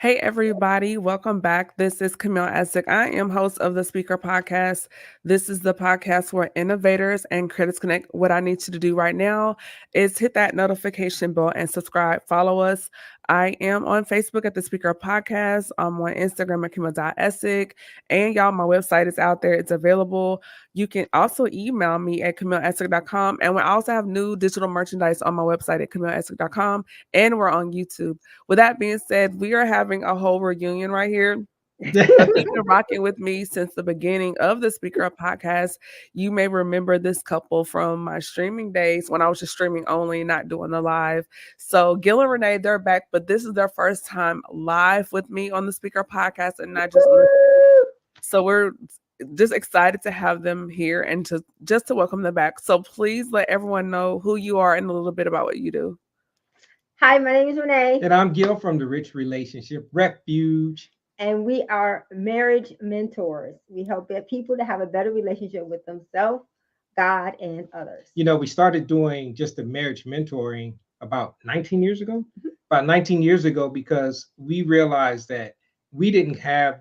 Hey, everybody, welcome back. This is Camille Essig. I am host of the Speaker Podcast. This is the podcast where innovators and critics connect. What I need you to do right now is hit that notification bell and subscribe. Follow us. I am on Facebook at the Speaker Podcast. I'm on Instagram at Camille.Essig. And y'all, my website is out there. It's available. You can also email me at CamilleEssig.com. And we also have new digital merchandise on my website at CamilleEssig.com. And we're on YouTube. With that being said, we are having a whole reunion right here. If you've been rocking with me since the beginning of the Speaker Up podcast, you may remember this couple from my streaming days when I was just streaming only, not doing the live. So Gil and Renee, they're back, but this is their first time live with me on the Speaker podcast and not just on the. So we're just excited to have them here and to welcome them back. So please let everyone know who you are and a little bit about what you do. Hi, my name is Renee. And I'm Gil from the Rich Relationship Refuge. And we are marriage mentors. We help people to have a better relationship with themselves, God, and others. You know, we started doing just the marriage mentoring about 19 years ago. About 19 years ago, because we realized that we didn't have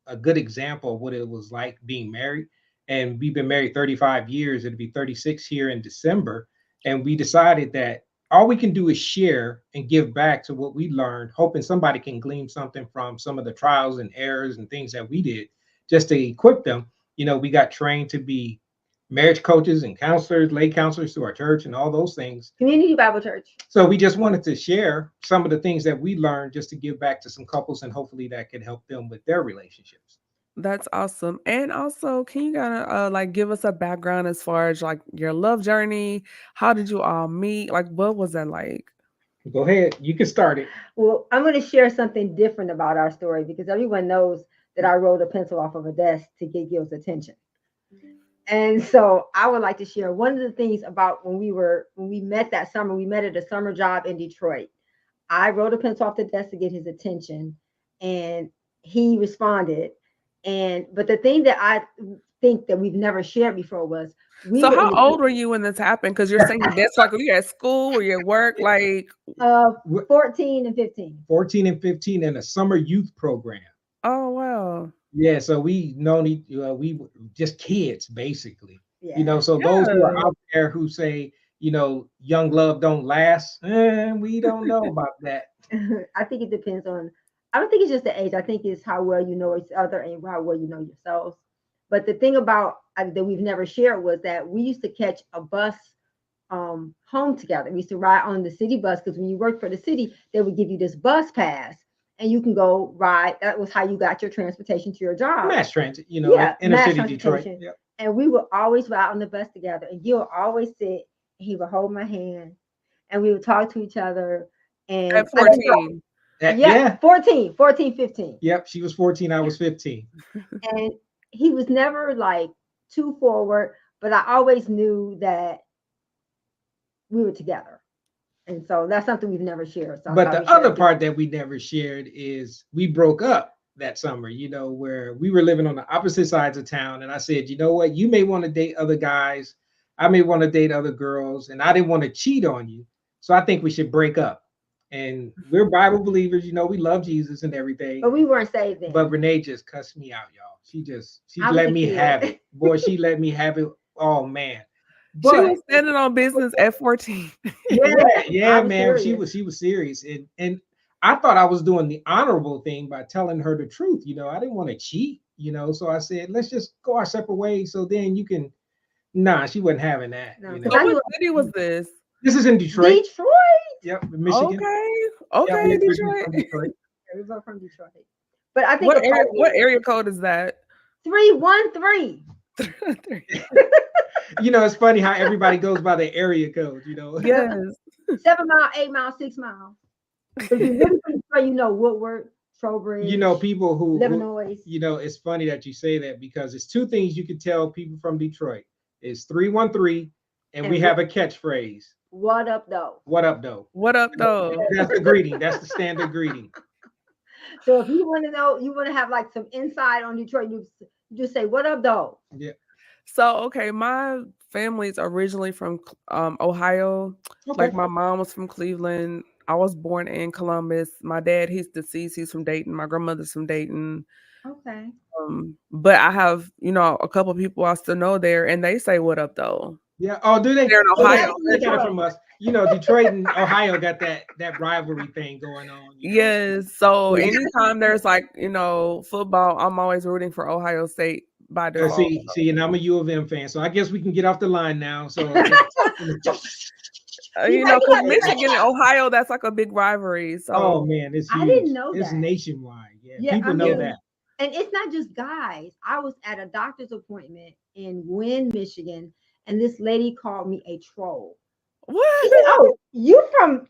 a good example of what it was like being married. And we've been married 35 years. It'll be 36 here in December. And we decided that all we can do is share and give back to what we learned, hoping somebody can glean something from some of the trials and errors and things that we did just to equip them. You know, we got trained to be marriage coaches and counselors, lay counselors through our church and all those things. Community Bible Church. So we just wanted to share some of the things that we learned just to give back to some couples, and hopefully that can help them with their relationships. That's awesome. And also, can you kind of like give us a background as far as like your love journey? How did you all meet? Like, what was that like? Go ahead. You can start it. Well, I'm going to share something different about our story because everyone knows that I rolled a pencil off of a desk to get Gil's attention. And so I would like to share one of the things about when we met that summer. We met at a summer job in Detroit. I rolled a pencil off the desk to get his attention, and he responded. But the thing that I think that we've never shared before was So how old were you when this happened? Because you're saying that's like, were you at school, were you at work? Like 14 and 15. 14 and 15 in a summer youth program. Oh, wow. Yeah, so we we were just kids basically. Yeah. You know, so those who are out there who say, you know, young love don't last, we don't know about that. I think it depends on. I don't think it's just the age. I think it's how well you know each other and how well you know yourselves. But the thing about that we've never shared was that we used to catch a bus home together. We used to ride on the city bus because when you worked for the city, they would give you this bus pass and you can go ride. That was how you got your transportation to your job. Mass transit, you know, yeah, inner city Detroit. Yep. And we would always ride on the bus together. And Gil would always sit. He would hold my hand, and we would talk to each other. And at 14. Yeah, 14, 15. Yep, she was 14, I was 15. And he was never like too forward, but I always knew that we were together. And so that's something we've never shared. So but the other part that we never shared is we broke up that summer, you know, where we were living on the opposite sides of town. And I said, you know what, you may want to date other guys. I may want to date other girls. And I didn't want to cheat on you. So I think we should break up. And we're Bible believers, you know, we love Jesus and everything. But we weren't saved then. But Renee just cussed me out, y'all. She let me have it. Boy, she let me have it. Oh, man. But, she was standing on business at 14. yeah, man. Serious. She was serious. And I thought I was doing the honorable thing by telling her the truth. You know, I didn't want to cheat, you know. So I said, let's just go our separate ways. So then you can. Nah, she wasn't having that. No, you know? So what city was this? This is in Detroit. Detroit. Yep, Michigan. Okay, yeah, Detroit. We were from Detroit. But I think what area code is that? 313. You know, it's funny how everybody goes by the area code, you know. Yes. 7 mile, 8 mile, 6 mile. If you really from Detroit, you know Woodward, Trowbridge. You know, people who Illinois. You know, it's funny that you say that because it's two things you can tell people from Detroit. It's 313, and we have a catchphrase. What up, though? What up, though? What up, though? That's the greeting. That's the standard greeting. So if you want to know, you want to have like some insight on Detroit, you just say, what up, though? Yeah. So, okay, my family's originally from Ohio. Okay. Like my mom was from Cleveland. I was born in Columbus. My dad, he's deceased. He's from Dayton. My grandmother's from Dayton. Okay. But I have, a couple people I still know there, and they say what up though. Yeah. Oh, do they? They're in Oh, Ohio. they got it from us. Detroit and Ohio got that rivalry thing going on. Yes. So Yeah. anytime there's like, football, I'm always rooting for Ohio State by default. See, and I'm a U of M fan, so I guess we can get off the line now. So, Because Michigan and Ohio, that's like a big rivalry. So oh man, it's huge. I didn't know it's that. nationwide. Yeah, Yeah, people know that. And it's not just guys. I was at a doctor's appointment in Wynn, Michigan, and this lady called me a troll. what? She said, "Oh, you from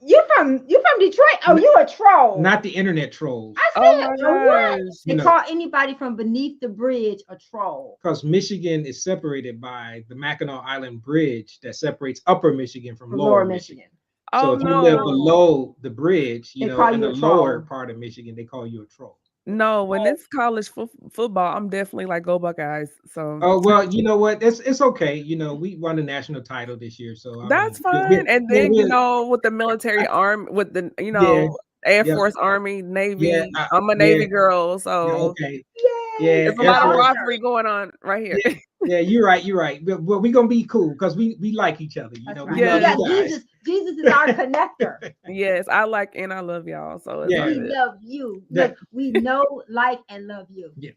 Detroit? Oh, you a troll?" Not the internet trolls. I Oh said, my "What?" gosh. They call anybody from beneath the bridge a troll. Because Michigan is separated by the Mackinac Island Bridge that separates Upper Michigan from Lower Michigan. So Oh if you live no. below the bridge, They call in you the a troll. lower part of Michigan, they call you a troll. No, when it's college football, I'm definitely like go Buckeyes. So Oh well, you know what? It's okay. We won the national title this year, so I that's mean, fine. And then with the military I- arm, with the yeah, Air yeah, Force, Army, yeah, Navy. I'm a Navy girl, so okay, Yay! yeah. it's a Air lot of Force, rivalry going on right here. yeah, yeah. You're right. You're right. But we're gonna be cool because we like each other. That's We right. Yeah. love We got you guys. Jesus. Jesus is our connector. Yes, I like and I love y'all. So it's Yeah. all We good. love you. Yeah. Look, we know, like, and love you. Yeah.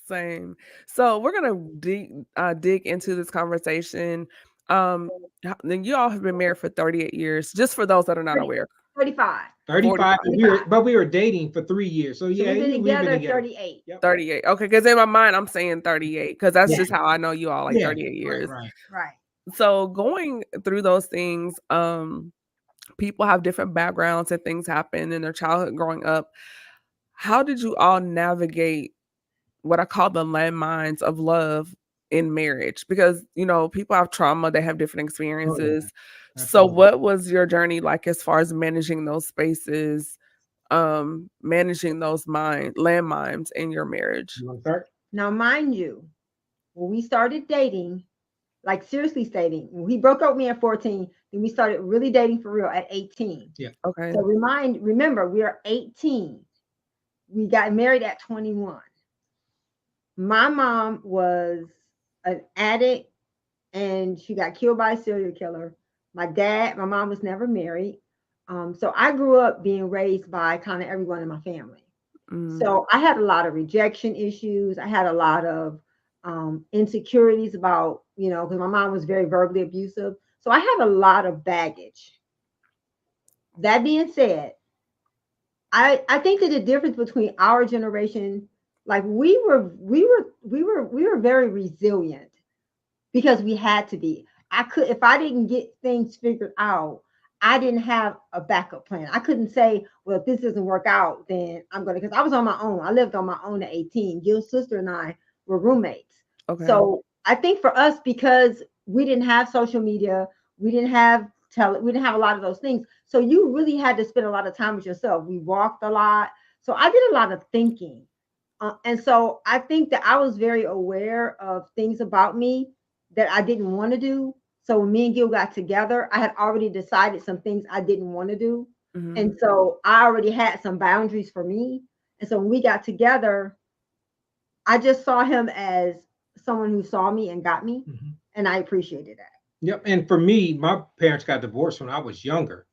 Same. So we're gonna dig into this conversation. Then you all have been married for 38 years. Just for those that are not 30, aware, 35. 35. 45. But we were dating for 3 years. So So yeah, we've been together 38. Yep. 38. Okay, because in my mind I'm saying 38 because that's Yeah. just how I know you all, like Yeah. 38 years. Right. So going through those things, people have different backgrounds and things happen in their childhood growing up. How did you all navigate what I call the landmines of love in marriage? Because, people have trauma, they have different experiences. So Absolutely. what was your journey like as far as managing those spaces, managing those landmines in your marriage? You want to start? Now, mind you, when we started dating, like seriously dating, when he broke up with me at 14, then we started really dating for real at 18. Yeah. Okay. So remember, we are 18. We got married at 21. My mom was an addict and she got killed by a serial killer. My mom was never married. So I grew up being raised by kind of everyone in my family. So I had a lot of rejection issues. I had a lot of insecurities about, because my mom was very verbally abusive. So I had a lot of baggage. That being said, I think that the difference between our generation, like we were very resilient because we had to be. If I didn't get things figured out, I didn't have a backup plan. I couldn't say, well, if this doesn't work out, then I'm going to, because I was on my own. I lived on my own at 18. Gil's sister and I were roommates. Okay. So I think for us, because we didn't have social media, we didn't have we didn't have a lot of those things. So you really had to spend a lot of time with yourself. We walked a lot. So I did a lot of thinking. And so I think that I was very aware of things about me that I didn't want to do. So when me and Gil got together, I had already decided some things I didn't want to do. Mm-hmm. And so I already had some boundaries for me. And so when we got together, I just saw him as someone who saw me and got me. Mm-hmm. And I appreciated that. Yep. And for me, my parents got divorced when I was younger.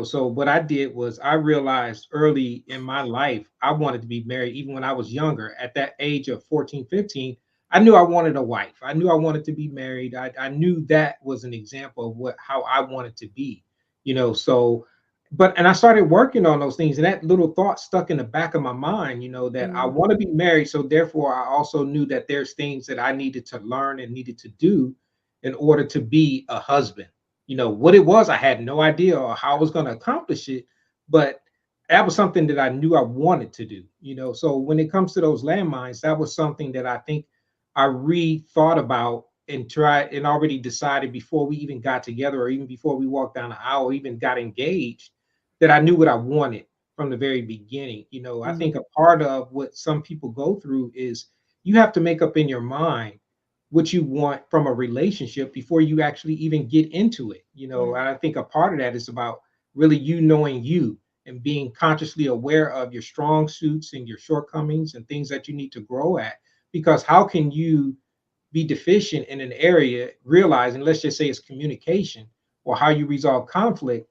So what I did was I realized early in my life, I wanted to be married even when I was younger. At that age of 14, 15, I knew I wanted a wife. I knew I wanted to be married. I knew that was an example of how I wanted to be, and I started working on those things, and that little thought stuck in the back of my mind, that I want to be married. So therefore, I also knew that there's things that I needed to learn and needed to do in order to be a husband. What it was, I had no idea or how I was going to accomplish it, but that was something that I knew I wanted to do. So when it comes to those landmines, that was something that I think I rethought about and tried and already decided before we even got together, or even before we walked down the aisle, or even got engaged, that I knew what I wanted from the very beginning. I think a part of what some people go through is you have to make up in your mind what you want from a relationship before you actually even get into it. And I think a part of that is about really you knowing you and being consciously aware of your strong suits and your shortcomings and things that you need to grow at. Because how can you be deficient in an area, realizing, let's just say it's communication or how you resolve conflict,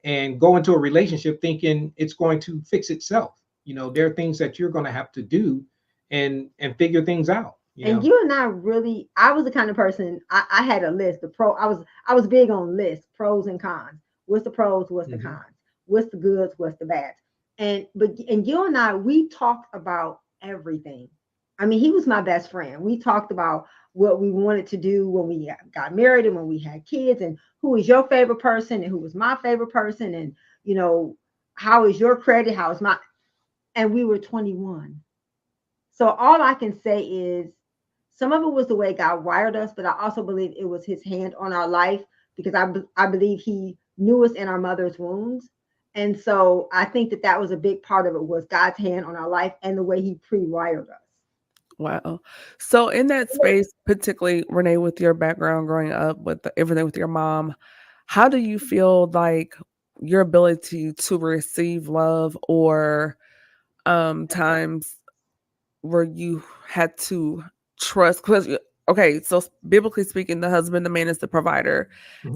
and go into a relationship thinking it's going to fix itself? There are things that you're going to have to do and figure things out. And you and I really, I was the kind of person, I had a list of I was big on lists, pros and cons. What's the pros? What's the cons? What's the goods? What's the bads? And you and I, we talked about everything. I mean, he was my best friend. We talked about what we wanted to do when we got married and when we had kids, and who is your favorite person and who was my favorite person, and how is your credit? How is my? And we were 21. So all I can say is some of it was the way God wired us, but I also believe it was his hand on our life, because I believe he knew us in our mother's wombs. And so I think that was a big part of it, was God's hand on our life and the way he pre-wired us. Wow. So in that space, particularly Renee, with your background growing up with everything with your mom, how do you feel like your ability to receive love, or times where you had to trust? Because okay, so biblically speaking, the husband, the man, is the provider.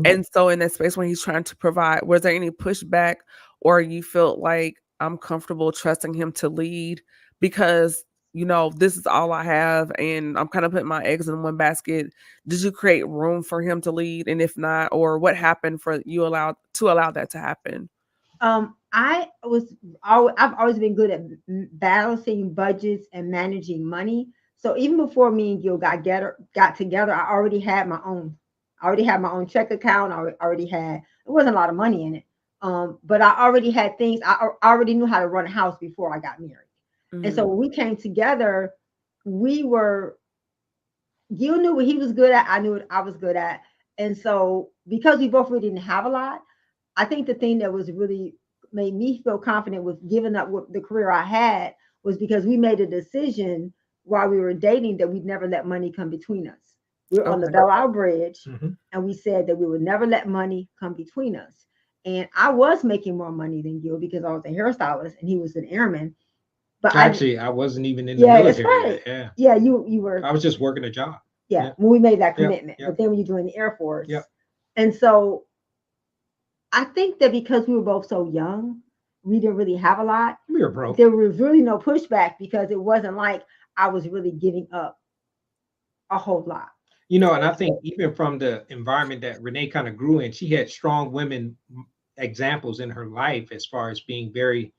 And so in that space when he's trying to provide, was there any pushback, or you felt like, I'm comfortable trusting him to lead because this is all I have and I'm kind of putting my eggs in one basket? Did you create room for him to lead? And if not, or what happened for you allow that to happen? I've always been good at balancing budgets and managing money. So even before me and Gil got together, I already had my own check account. I already had, it wasn't a lot of money in it. But I already had things. I already knew how to run a house before I got married. And so when we came together, Gil knew what he was good at. I knew what I was good at. And so because we both really didn't have a lot, I think the thing that was really made me feel confident with giving up what the career I had was because we made a decision while we were dating that we'd never let money come between us. We were on the Belle Isle Bridge, and we said that we would never let money come between us. And I was making more money than Gil because I was a hairstylist and he was an airman. But actually, I wasn't even in the military. Right. Yet. Yeah, you were. I was just working a job. Yeah, when we made that commitment. But then when you joined the Air Force. And so I think that because we were both so young, we didn't really have a lot. We were broke. There was really no pushback because it wasn't like I was really giving up a whole lot. And I think even from the environment that Renee kind of grew in, she had strong women examples in her life as far as being very,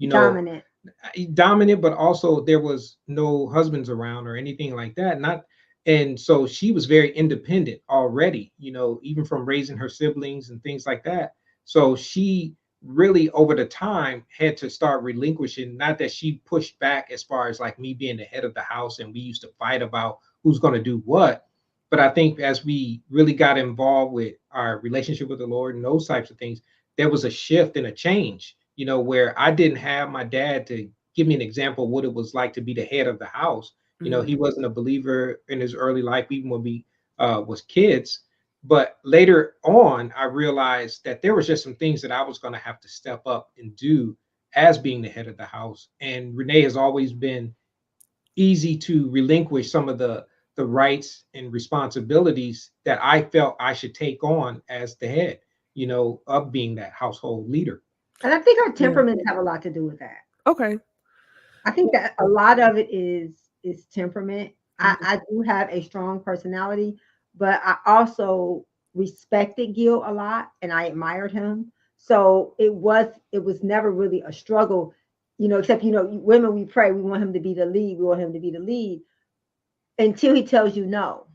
dominant, but also there was no husbands around or anything like that. And so she was very independent already, even from raising her siblings and things like that. So she really over the time had to start relinquishing, not that she pushed back as far as like me being the head of the house and we used to fight about who's going to do what. But I think as we really got involved with our relationship with the Lord and those types of things, there was a shift and a change, where I didn't have my dad to give me an example of what it was like to be the head of the house. He wasn't a believer in his early life, even when we was kids. But later on, I realized that there was just some things that I was going to have to step up and do as being the head of the house. And Renee has always been easy to relinquish some of the rights and responsibilities that I felt I should take on as the head, of being that household leader. And I think our temperaments have a lot to do with that. Okay. I think that a lot of it is temperament. I do have a strong personality, but I also respected Gil a lot and I admired him. So it was never really a struggle, except, women, we pray, we want him to be the lead. We want him to be the lead until he tells you no.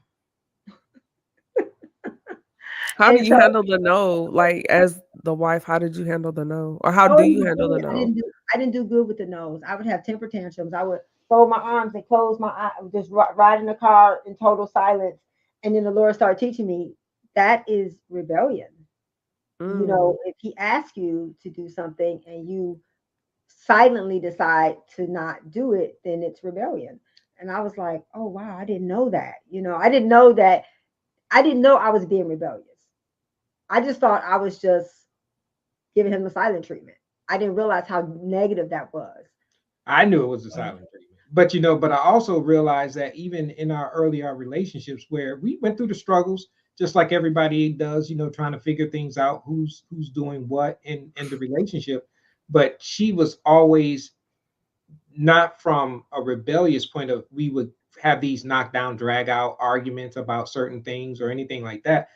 How do you handle the no? Like, as the wife, how did you handle the no? Or how do you handle the no? I didn't do good with the no's. I would have temper tantrums. I would fold my arms and close my eyes, just ride in the car in total silence. And then the Lord started teaching me that is rebellion. If he asks you to do something and you silently decide to not do it, then it's rebellion. And I was like, oh, wow, I didn't know that. I didn't know I was being rebellious. I just thought I was just giving him the silent treatment. I didn't realize how negative that was. I knew it was a Mhm. silent treatment. But but I also realized that even in our earlier relationships where we went through the struggles, just like everybody does, trying to figure things out, who's doing what in the relationship. But she was always not from a rebellious point of we would have these knockdown, drag out arguments about certain things or anything like that.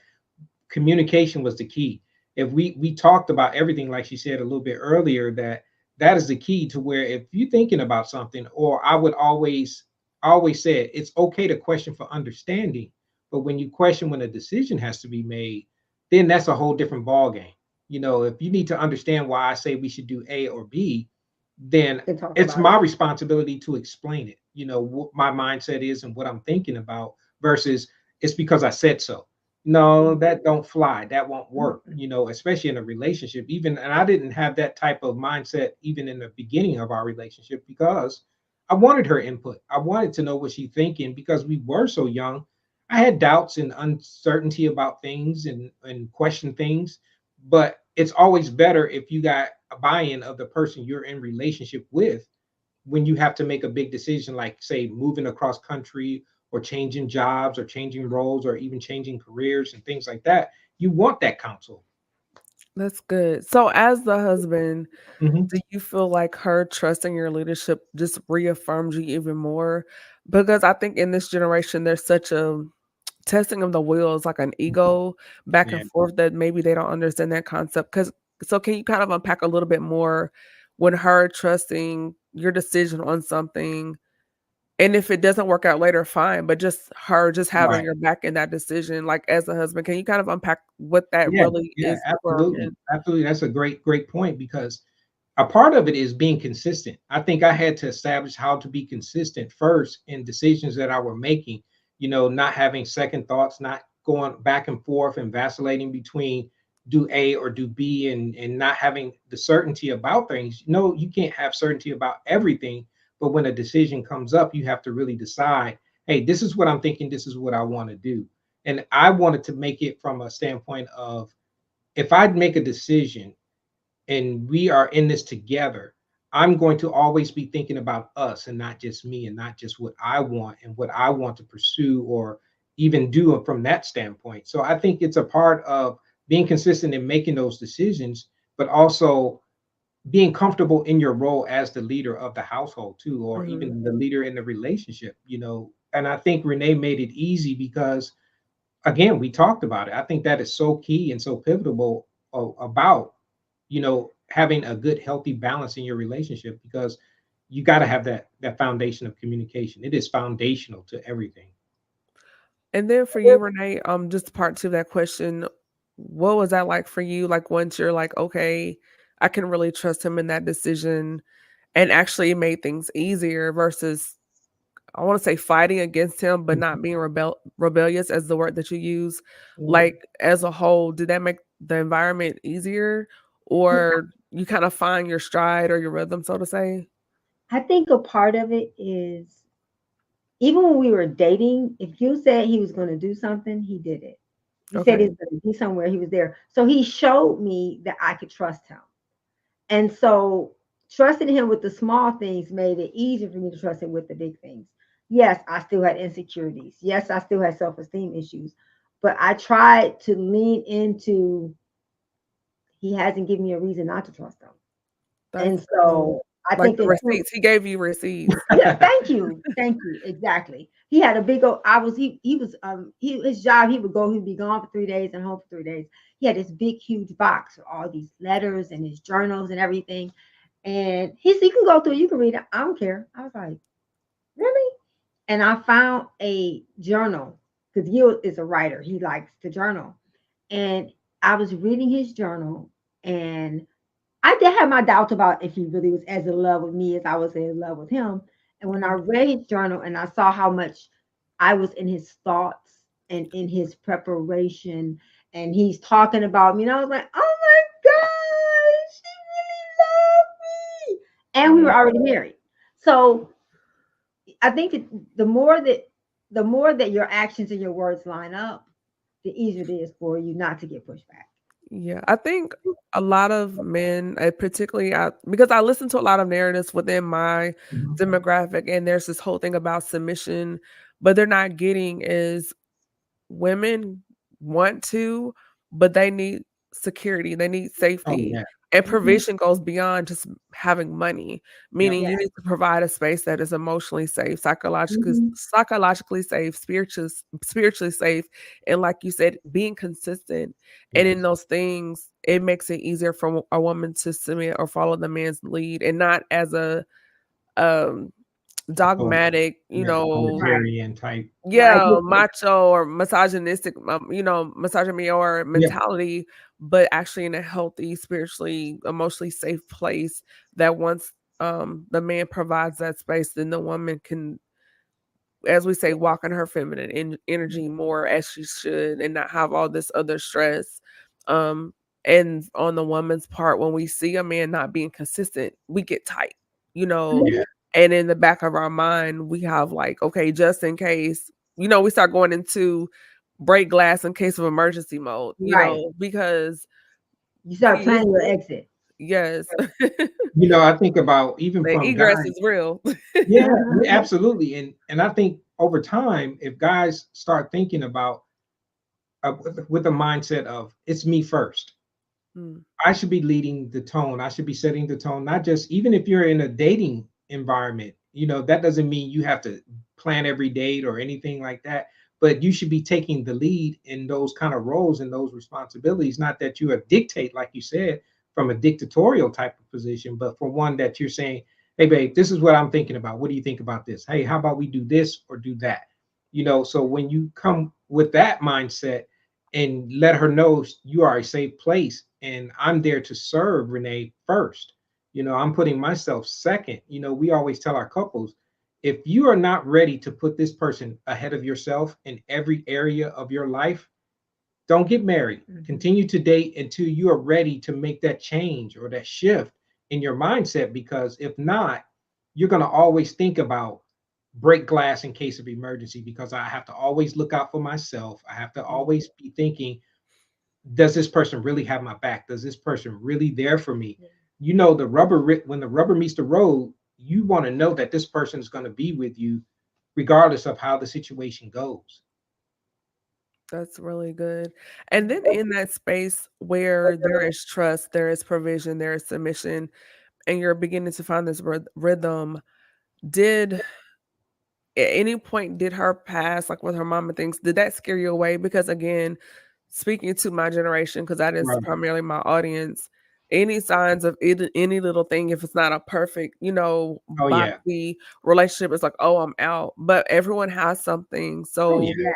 Communication was the key. If we talked about everything, like she said a little bit earlier, that is the key to where if you're thinking about something, or I would always say it's okay to question for understanding, but when you question when a decision has to be made, then that's a whole different ball game. If you need to understand why I say we should do A or B, then We can talk it's about it. my responsibility to explain it. What my mindset is and what I'm thinking about versus it's because I said so. No, that don't fly. That won't work, especially in a relationship. Even, and I didn't have that type of mindset even in the beginning of our relationship because I wanted her input. I wanted to know what she's thinking because we were so young. I had doubts and uncertainty about things and question things, but it's always better if you got a buy-in of the person you're in relationship with when you have to make a big decision, like say moving across country or changing jobs or changing roles or even changing careers and things like that. You want that counsel. That's good. So as the husband, Mhm. do you feel like her trusting your leadership just reaffirms you even more? Because I think in this generation, there's such a testing of the wheels, like an ego back Yeah. and forth that maybe they don't understand that concept. Because so can you kind of unpack a little bit more when her trusting your decision on something, and if it doesn't work out later, fine, but just her just having Right. your back in that decision, like as a husband, can you kind of unpack what that Yeah. really Yeah. is for Absolutely. men? Absolutely. That's a great point because a part of it is being consistent. I think I had to establish how to be consistent first in decisions that I were making, not having second thoughts, not going back and forth and vacillating between do A or do B and not having the certainty about things. No, you can't have certainty about everything. But when a decision comes up, you have to really decide, hey, this is what I'm thinking, this is what I want to do. And I wanted to make it from a standpoint of if I'd make a decision and we are in this together, I'm going to always be thinking about us and not just me and not just what I want and what I want to pursue or even do from that standpoint. So I think it's a part of being consistent in making those decisions, but also being comfortable in your role as the leader of the household too, or Mhm. even the leader in the relationship, And I think Renee made it easy because again, we talked about it. I think that is so key and so pivotal about having a good healthy balance in your relationship because you got to have that foundation of communication. It is foundational to everything. And then for you, Renee, just part two of that question, what was that like for you? Like once you're like, okay, I can really trust him in that decision, and actually it made things easier versus I want to say fighting against him, but not being rebellious as the word that you use. Mhm. Like as a whole, did that make the environment easier, Yeah, or you kind of find your stride or your rhythm, so to say? I think a part of it is even when we were dating, if you said he was going to do something, he did it. He said he Okay. was going to be somewhere, he was there. So he showed me that I could trust him. And so trusting him with the small things made it easier for me to trust him with the big things. Yes, I still had insecurities. Yes, I still had self esteem issues. But I tried to lean into he hasn't given me a reason not to trust him. That's And good. so I Like think the it's receipts. He gave you receipts. yeah, thank you, exactly. He had a big old. He was his job. He'd be gone for 3 days and home for 3 days. He had this big huge box with all these letters and his journals and everything. And he said, "You can go through. You can read it. I don't care." I was like, "Really?" And I found a journal because Gil is a writer. He likes to journal, and I was reading his journal, and I did have my doubts about if he really was as in love with me as I was in love with him. And when I Mhm. read his journal and I saw how much I was in his thoughts and in his preparation, and he's talking about me, and I was like, oh my gosh, he really loved me. And we were Oh, already married. So I think that the more that your actions and your words line up, the easier it is for you not to get pushed back. Yeah, I think a lot of men, particularly because I listen to a lot of narratives within my Mhm. demographic, and there's this whole thing about submission, but they're not getting is women want to, but they need security, they need Oh safety, yeah. and Mhm. provision goes beyond just having money, Yep. meaning Yeah. you need to provide a space that is emotionally safe, Mhm. psychologically safe, spiritually safe, and like you said, being consistent. And in Yes. those things, it makes it easier for a woman to submit or follow the man's lead, and not as a um Author- dogmatic, yeah. Right. Authoritarian type. Right. yeah, macho or misogynistic, misogyny or Yeah. mentality, but actually in a healthy, spiritually, emotionally safe place that once the man provides that space, then the woman can, as we say, Yeah. walk in her feminine energy more as she should and not have all this other stress. Um, and on the woman's part, when we see a man not being consistent, we get tight, you know, Yeah. Mhm. and in the back of our mind, we have like, okay, just in case, we start going into break glass in case of emergency mode, Right. because You start he is, planning your exit. yes, I think about even the from egress guys. is real. Yeah, yeah, absolutely. And I think over time, if guys start thinking about with the mindset of it's me first, Mm, I should be leading the tone. I should be setting the tone, not just even if you're in a dating environment, that doesn't mean you have to plan every date or anything like that. But you should be taking the lead in those kind of roles and those responsibilities. Not that you dictate, like you said, from a dictatorial type of position, but for one that you're saying, hey, babe, this is what I'm thinking about. What do you think about this? Hey, how about we do this or do that? So when you come with that mindset, and let her know you are a safe place and I'm there to serve Renee first. I'm putting myself second. We always tell our couples, if you are not ready to put this person ahead of yourself in every area of your life, don't get married. Mhm. Continue to date until you are ready to make that change or that shift in your mindset. Because if not, you're going to always think about break glass in case of emergency, because I have to always look out for myself. I have to Mhm. always be thinking, does this person really have my back? Does this person really there for me? Yeah. When the rubber meets the road, you want to know that this person is going to be with you regardless of how the situation goes. that's really good. And then in that space where there is trust, there is provision, there is submission, and you're beginning to find this rhythm, did at any point did her past, like with her mom and things, did that scare you away? Because again, speaking to my generation, because that is Right. primarily my audience, any signs of any little thing, if it's not a perfect, Oh yeah. boxy relationship, it's like, oh, I'm out. But everyone has something. Oh So yeah. Yeah.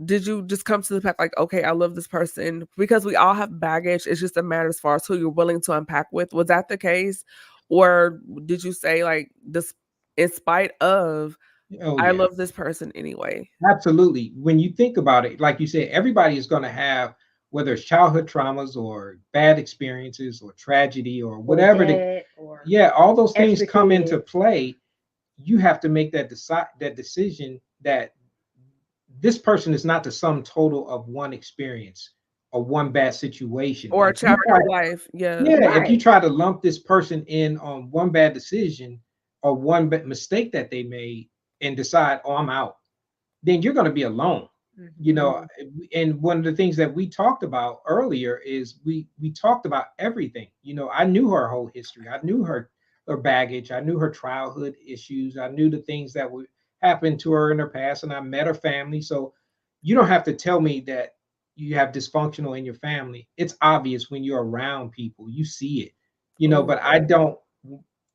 did you just come to the fact like, okay, I love this person? Because we all have baggage. It's just a matter as far as who you're willing to unpack with. Was that the case? Or did you say like this in spite of Oh I yeah. love this person anyway? Absolutely. When you think about it, like you said, everybody is going to have, whether it's childhood traumas or bad experiences or tragedy or Or whatever debt or yeah, all those things extra come into kids. play. You have to make that decision that this person is not the sum total of one experience or one bad situation. Or a chapter of life. Yeah. If you Right. try to lump this person in on one bad decision or one mistake that they made and decide, oh, I'm out, then you're going to be alone. you Mhm. know Mhm. and one of the things that we talked about earlier is we talked about everything. I knew her whole history. I knew her baggage. I knew her childhood issues. I knew the things that would happen to her in her past, and I met her family. So you don't have to tell me that you have dysfunctional in your family. It's obvious when you're around people, you see it. Oh, But I don't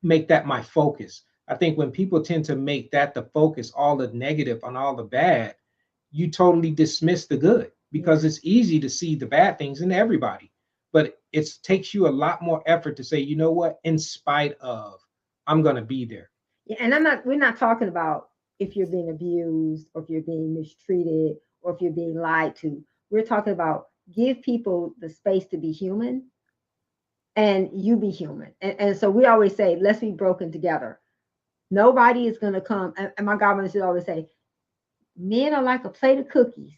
make that my focus. I think when people tend to make that the focus, all the negative and all the bad, you totally dismiss the good, Yeah. because it's easy to see the bad things in everybody. But it takes you a lot more effort to say, you know what, in spite of, I'm going to be there. Yeah. And we're not talking about if you're being abused or if you're being mistreated or if you're being lied to. We're talking about give people the space to be human and you be human. And so we always say, let's be broken together. Nobody is going to come. And my godmother should always say, men are like a plate of cookies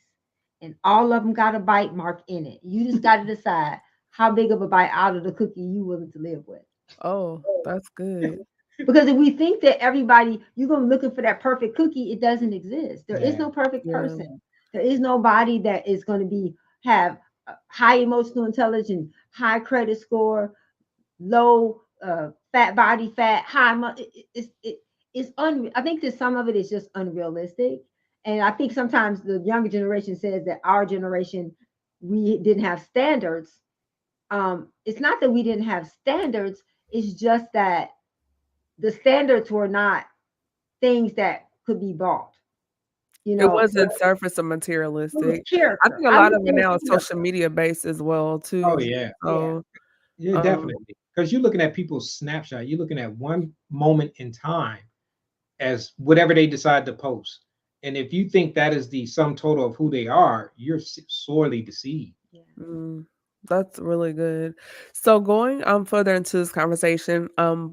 and all of them got a bite mark in it. You just got to decide how big of a bite out of the cookie you willing to live with. Oh, that's good. Because if we think that everybody, you're going to looking for that perfect cookie, it doesn't exist. There is Yeah. no perfect Yeah. person. There is nobody that is going to be have high emotional intelligence, high credit score, low fat body fat, high. It's I think that some of it is just unrealistic, and I think sometimes the younger generation says that our generation we didn't have standards. It's not that we didn't have standards. It's just that the standards were not things that could be bought. You It know, wasn't surface or it was materialistic. I character. think a I lot look of it for now is character. social media based as well Oh too. yeah. Yeah, So, Yeah, um, definitely. Because you're looking at people's snapshot. You're looking at one moment in time as whatever they decide to post. And if you think that is the sum total of who they are, you're sorely deceived. yeah. mm, that's really good. So going further into this conversation,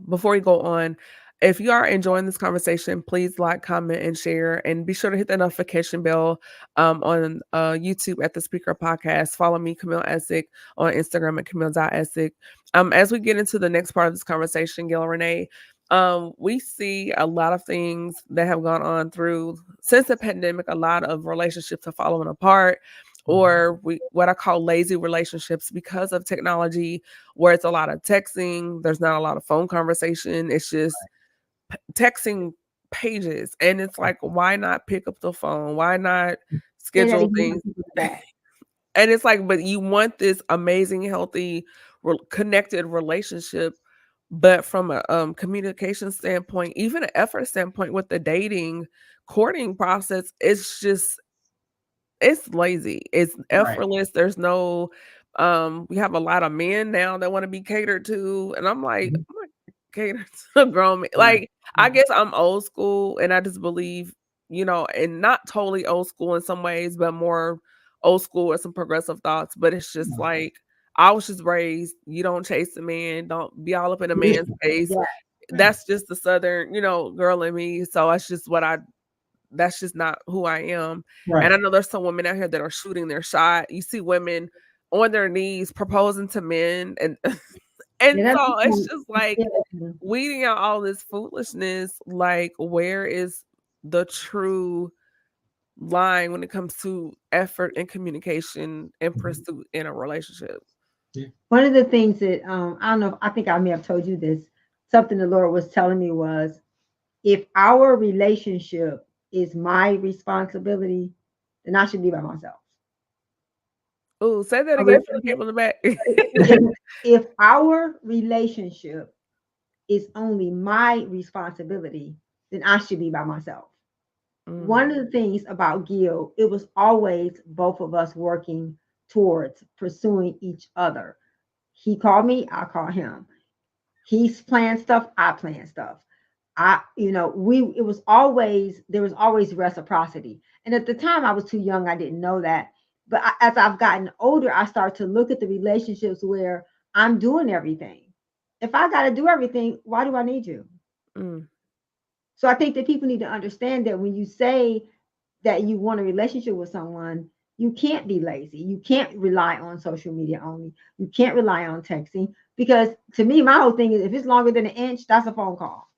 before we go on, if you are enjoying this conversation, please like, comment, and share, and be sure to hit the notification bell on YouTube at the Speaker Podcast. Follow me, Camille Essick, on Instagram at Camille.Essick. As we get into the next part of this conversation, Gil Renee, we see a lot of things that have gone on through since the pandemic. A lot of relationships are falling apart, Mhm. or what I call lazy relationships because of technology, where it's a lot of texting. There's not a lot of phone conversation. It's just texting pages, and it's like, why not pick up the phone? Why not Say that schedule again. things? People back. And it's like, but you want this amazing, healthy, connected relationship, but from a communication standpoint, even an effort standpoint, with the dating, courting process, it's lazy. It's Right. effortless. There's no we have a lot of men now that want to be catered to. And I'm like, Mhm. I'm not catered to a grown man. Right. Like, I guess I'm old school, and I just believe, and not totally old school in some ways, but more old school with some progressive thoughts. But it's just Mhm. like, I was just raised, you don't chase a man, don't be all up in a Yeah. man's face. Yeah. Yeah. That's just the southern, girl in me. So that's just that's just not who I am. And I Right. know there's some women out here that are shooting their shot. You see women on their knees proposing to men, and and Yeah, that's so it's just like yeah. weeding out all this foolishness. Like, where is the true line when it comes to effort and communication and Mhm. pursuit in a relationship? Yeah. One of the things that I don't know, I think I may have told you this. Something the Lord was telling me was, if our relationship is my responsibility, then I should be by myself. Oh, say that Our re- again for the people in the back. if our relationship is only my responsibility, then I should be by myself. Mm, One of the things about Gil, it was always both of us working towards pursuing each other. He called me, I call him. He's playing stuff, I plan stuff. It was always, there was always reciprocity. And at the time I was too young, I didn't know that. But as I've gotten older, I start to look at the relationships where I'm doing everything. If I got to do everything, why do I need you? mm. So I think that people need to understand that when you say that you want a relationship with someone, you can't be lazy. You can't rely on social media only. You can't rely on texting, because to me, my whole thing is, if it's longer than an inch, that's a phone call.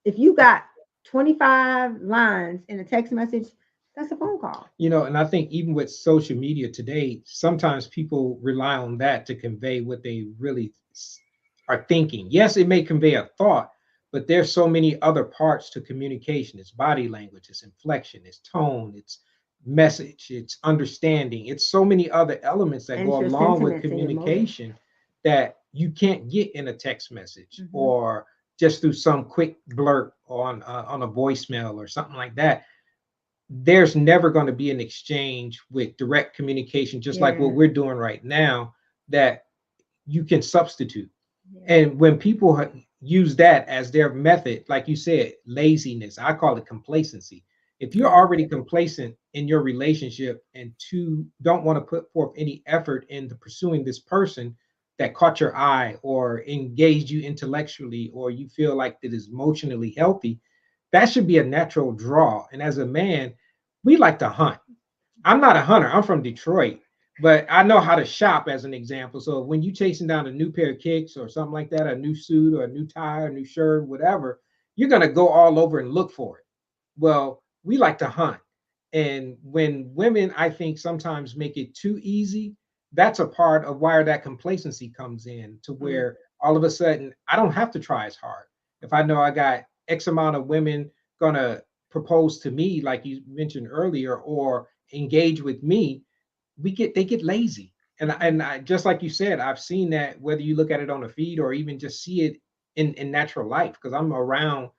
If you got 25 lines in a text message, that's a phone call. And I think even with social media today, sometimes people rely on that to convey what they really are thinking. Yes, it may convey a thought, but there's so many other parts to communication. It's body language, it's inflection, it's tone, it's message, it's understanding. It's so many other elements that And go it's your along with sentiments and your motives. communication that you can't get in a text message Mhm. or just through some quick blurt on a voicemail or something like that. There's never going to be an exchange with direct communication, just like what Yeah. we're doing right now, that you can substitute. Yeah. And when people use that as their method, like you said, laziness, I call it complacency. If you're Yeah. already complacent in your relationship and don't want to put forth any effort into pursuing this person that caught your eye or engaged you intellectually, or you feel like that is emotionally healthy, that should be a natural draw. And as a man, we like to hunt. I'm not a hunter. I'm from Detroit. but I know how to shop as an example. So when you chasing down a new pair of kicks or something like that, a new suit or a new tie, a new shirt, whatever, you're gonna go all over and look for it. Well, we like to hunt. And when women, I think, sometimes make it too easy, that's a part of where that complacency comes in to Mm, where all of a sudden I don't have to try as hard. If I know I got X amount of women gonna propose to me, like you mentioned earlier, or engage with me, they get lazy. And I, just like you said, I've seen that whether you look at it on a feed or even just see it in natural life, because I'm around,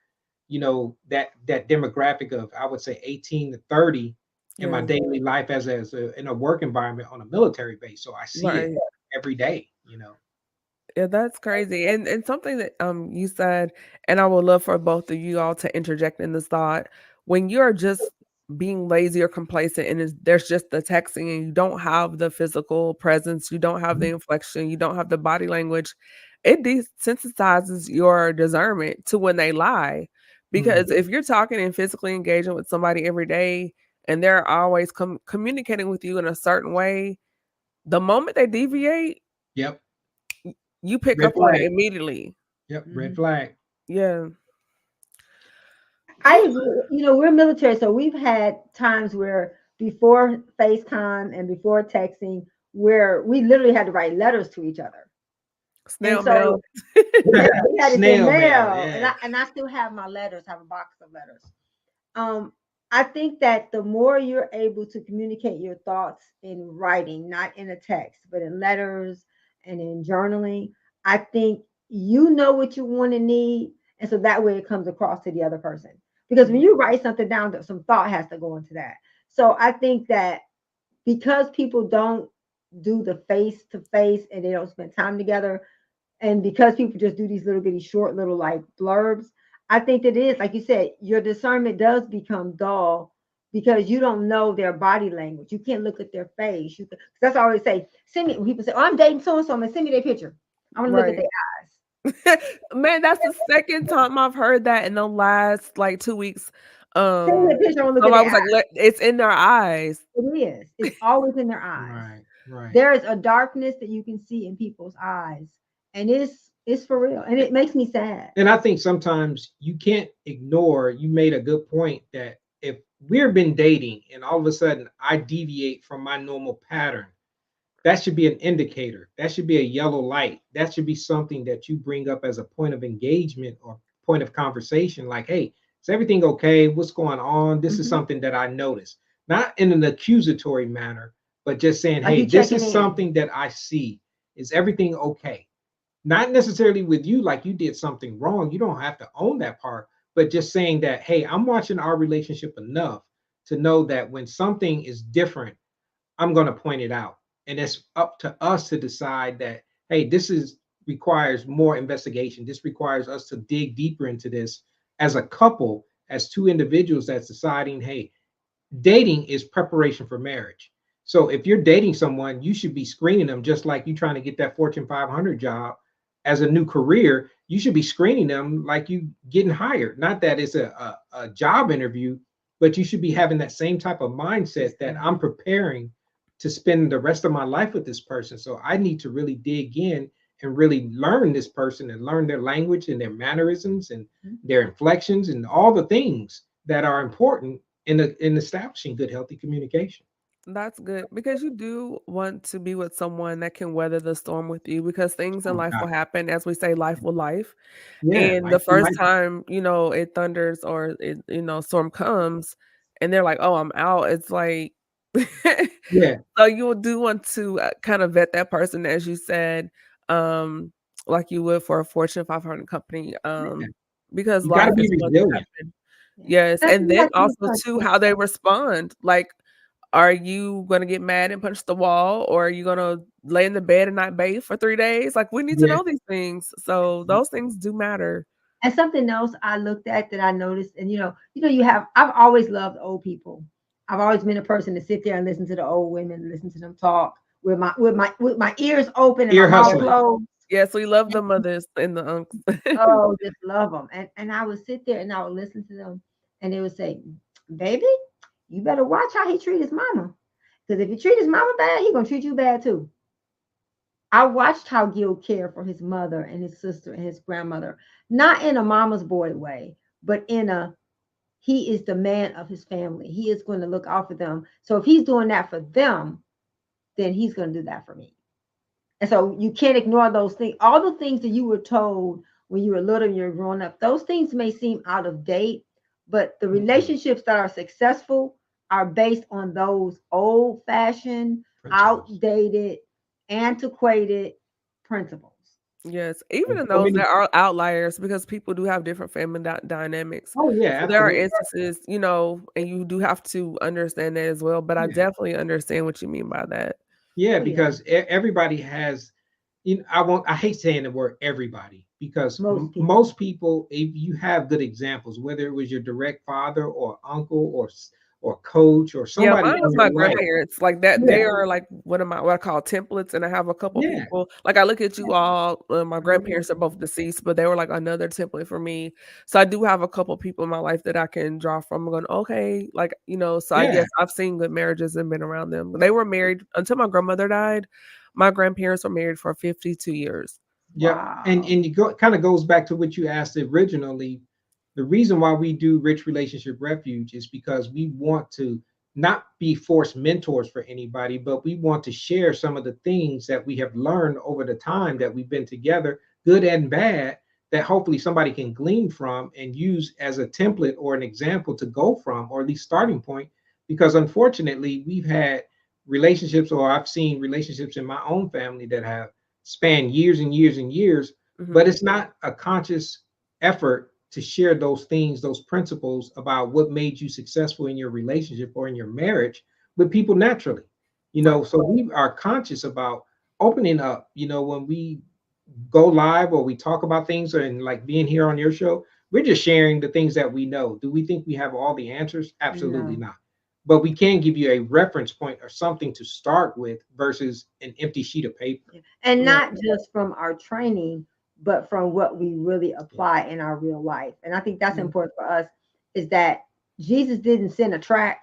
that demographic of, I would say, 18 to 30 in my yeah, daily life in a work environment on a military base. So I see it right. every day, Yeah, that's crazy. And something that you said, and I would love for both of you all to interject in this thought. When you're just being lazy or complacent and there's just the texting and you don't have the physical presence, you don't have the Mhm. inflection, you don't have the body language, it desensitizes your discernment to when they lie. Mm. Because if you're talking and physically engaging with somebody every day and they're always communicating with you in a certain way, the moment they deviate, Yep. you pick Red up on it flag. immediately. Yep. Red Mhm. flag. Yeah. I agree. We're military, so we've had times where before FaceTime and before texting, where we literally had to write letters to each other. And Snail so, mail. yeah, we had to send Snail mail. mail, and Yeah. I still have my letters. Have a box of letters. Um, I think that the more you're able to communicate your thoughts in writing, not in a text, but in letters and in journaling, I think you know what you want and need, and so that way it comes across to the other person. Because when Mm, you write something down, some thought has to go into that. So I think that because people don't do the face to face and they don't spend time together, and because people just do these little bitty short little like blurbs, I think that it is like you said, your discernment does become dull because you don't know their body language. You can't look at their face. That's what I always say. Send me when people say, "Oh, I'm dating so and so," I'm like, send me their picture. I want to look at right. their eyes. Man, that's the second time I've heard that in the last like 2 weeks. Send me a picture. I want to look at Somebody their was eyes. like, it's in their eyes. It is. It's always in their eyes. Right. Right. There is a darkness that you can see in people's eyes, and it's for real, and it makes me sad. And I think sometimes you can't ignore, you made a good point that if we've been dating and all of a sudden I deviate from my normal pattern, that should be an indicator. That should be a yellow light. That should be something that you bring up as a point of engagement or point of conversation. Like, hey, is everything okay? What's going on? This is Mhm. something that I noticed. Not in an accusatory manner, but just saying, Like hey, you this checking is in. something that I see. Is everything okay? Not necessarily with you, like you did something wrong. You don't have to own that part, but just saying that, hey, I'm watching our relationship enough to know that when something is different, I'm going to point it out. And it's up to us to decide that, hey, this is requires more investigation. This requires us to dig deeper into this as a couple, as two individuals that's deciding, hey, dating is preparation for marriage. So if you're dating someone, you should be screening them just like you trying to get that Fortune 500 job as a new career. You should be screening them like you getting hired. Not that it's a job interview, but you should be having that same type of mindset that I'm preparing to spend the rest of my life with this person. So I need to really dig in and really learn this person and learn their language and their mannerisms and their inflections and all the things that are important in establishing good, healthy communication. That's good because you do want to be with someone that can weather the storm with you because things in Oh life God, will happen. As we say, life will life. yeah, And the life be first life. time, it thunders or storm comes and they're like, "Oh, I'm out." It's like Yeah, so you do want to, kind of vet that person, as you said, um, like you would for a Fortune 500 company, yeah. because You got to life be is going to resilient. happen. Yeah. Yes, And and you then have to be also too, how they consistent. respond. Like, are you gonna get mad and punch the wall, or are you gonna lay in the bed and not bathe for 3 days? Like, we need to Yeah, know these things. So those things do matter. And something else I looked at that I noticed, and I've always loved old people. I've always been a person to sit there and listen to the old women, listen to them talk with my ears open and my ear mouth Yes. hustling. closed. Yes, we love And, the mothers and the unks. oh, just love them. And I would sit there and I would listen to them, and they would say, "Baby, you better watch how he treat his mama." Because if you treat his mama bad, he gonna treat you bad too. I watched how Gil cared for his mother and his sister and his grandmother, not in a mama's boy way, but in a he is the man of his family. He is going to look out for them. So if he's doing that for them, then he's going to do that for me. And so you can't ignore those things. All the things that you were told when you were little and you're growing up, those things may seem out of date, but the relationships that are successful are based on those old fashioned, outdated, antiquated principles. Yes, even And in so those many. there are outliers because people do have different family dynamics. Oh yeah, So there are absolutely. instances, and you do have to understand that as well. But I Yeah. definitely understand what you mean by that. Yeah, Oh yeah, because everybody has, I hate saying the word everybody because most people. most people, if you have good examples, whether it was your direct father or uncle or coach or Yeah, somebody mine in was your my life. grandparents, like, that Yeah, they are, like, one of my what I call templates, and I have a couple yeah, people like, I look at you all, my Mhm. grandparents are both deceased, but they were, like, another template for me. So I do have a couple people in my life that I can draw from. I'm going, "Okay," like, so I yeah, guess I've seen good marriages and been around them. They were married until my grandmother died. My grandparents were married for 52 years. yep. Wow. And you go kind of goes back to what you asked originally. The reason why we do Rich Relationship Refuge is because we want to not be forced mentors for anybody, but we want to share some of the things that we have learned over the time that we've been together, good and bad, that hopefully somebody can glean from and use as a template or an example to go from, or at least starting point. Because unfortunately, we've had relationships, or I've seen relationships in my own family that have spanned years and years and years, but Mhm. it's not a conscious effort to share those things, those principles about what made you successful in your relationship or in your marriage with people naturally. Right. So we are conscious about opening up, when we go live or we talk about things, and like being here on your show, we're just sharing the things that we know. Do we think we have all the answers? Absolutely No. not. But we can give you a reference point or something to start with versus an empty sheet of paper. And Right. not just from our training, but from what we really apply in our real life. And I think that's Mhm. important for us is that Jesus didn't send a track,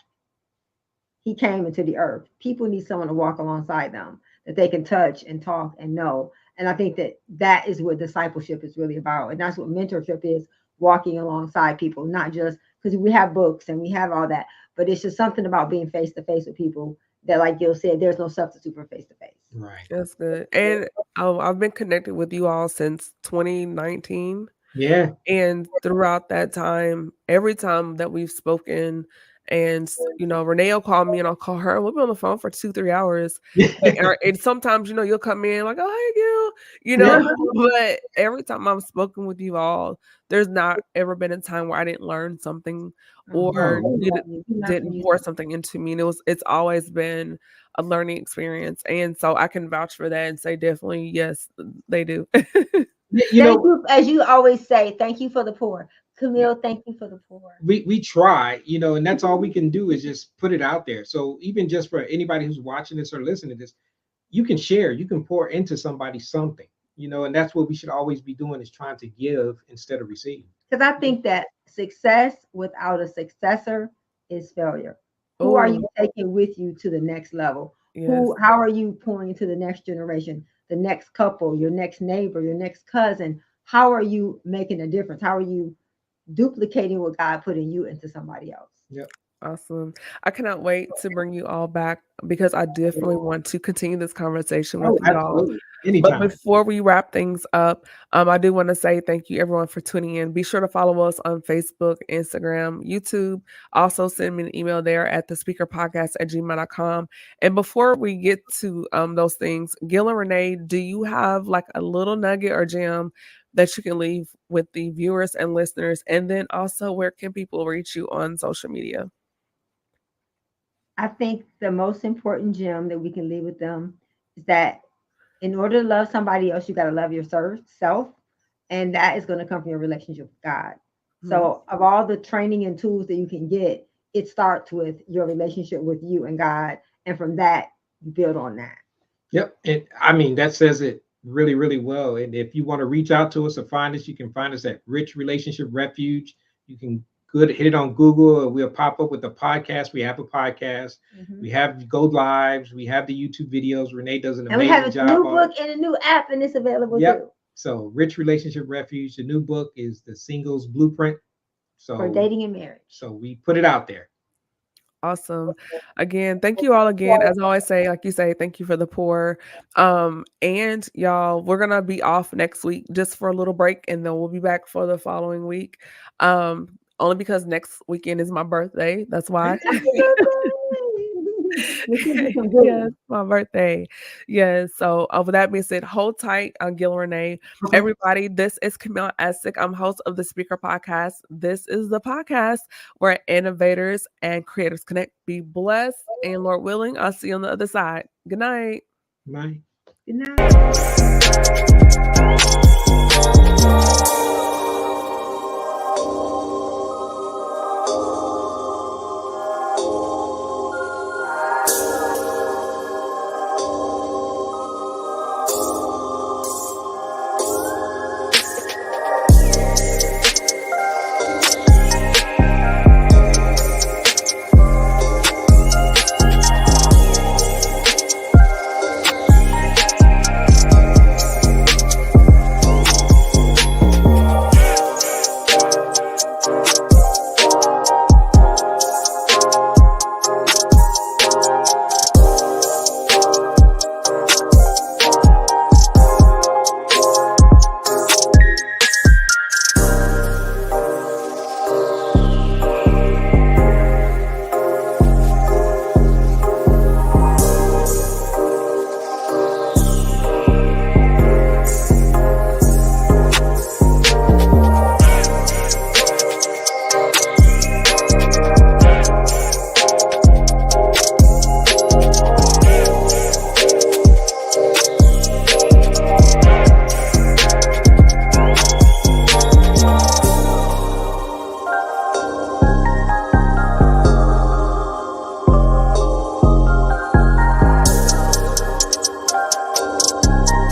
he came into the earth. People need someone to walk alongside them that they can touch and talk and know. And I think that that is what discipleship is really about. And that's what mentorship is, walking alongside people, not just because we have books and we have all that, but it's just something about being face to face with people that, like Gil said, there's no substitute for face to face. Right. That's good. And, I've been connected with you all since 2019. Yeah. And throughout that time, every time that we've spoken and, Renee will call me and I'll call her, and we'll be on the phone for 2, 3 hours. And sometimes, you'll come in like, "Oh, hey, Gil," Yeah. but every time I've spoken with you all, there's not ever been a time where I didn't learn something Oh, or Oh, we you love you. We learn from didn't you. pour something into me, and it's always been a learning experience, and so I can vouch for that and say definitely, yes, they do. yeah, Thank you, as you always say, thank you for the poor. yeah, Camille, thank you for the poor. we try, and that's all we can do is just put it out there. So even just for anybody who's watching this or listening to this, you can share, you can pour into somebody something, and that's what we should always be doing, is trying to give instead of receiving. Because I think that success without a successor is failure. Who are you Oh, taking with you to the next level? yes. How are you pouring into the next generation, the next couple, your next neighbor, your next cousin? How are you making a difference? How are you duplicating what God put in you into somebody else? Yep. Awesome. I cannot wait to bring you all back because I definitely want to continue this conversation with Oh, y'all. absolutely. But Anytime. before we wrap things up, I do want to say thank you everyone for tuning in. Be sure to follow us on Facebook, Instagram, YouTube. Also send me an email there at the speakerpodcast@gmail.com. And before we get to those things, Gil and Renee, do you have like a little nugget or gem that you can leave with the viewers and listeners? And then also, where can people reach you on social media? I think the most important gem that we can leave with them is that in order to love somebody else, you got to love yourself. And that is going to come from your relationship with God. Mhm. So, of all the training and tools that you can get, it starts with your relationship with you and God. And from that, you build on that. Yep. And I mean, that says it really, really well. And if you want to reach out to us or find us, you can find us at Rich Relationship Refuge. You can good, hit it on Google. We'll pop up with the podcast. We have a podcast. We have go lives. We have the YouTube videos. Renee does an And we amazing have a job. new book and a new app, and it's available too. So Rich Relationship Refuge. The new book is The Singles Blueprint. So for dating and marriage. So we put it out there. Awesome. Again, thank you all again. As I always say, like you say, thank you for the pour. And y'all, we're gonna be off next week just for a little break, and then we'll be back for the following week. Only because next weekend is my birthday. That's why. Yes, my birthday. Yes. So with that being said, hold tight on Gil Renee. Okay. Everybody, this is Camille Essick. I'm host of the Speaker Podcast. This is the podcast where innovators and creators connect. Be blessed, and Lord willing, I'll see you on the other side. Good night. Bye. Good night.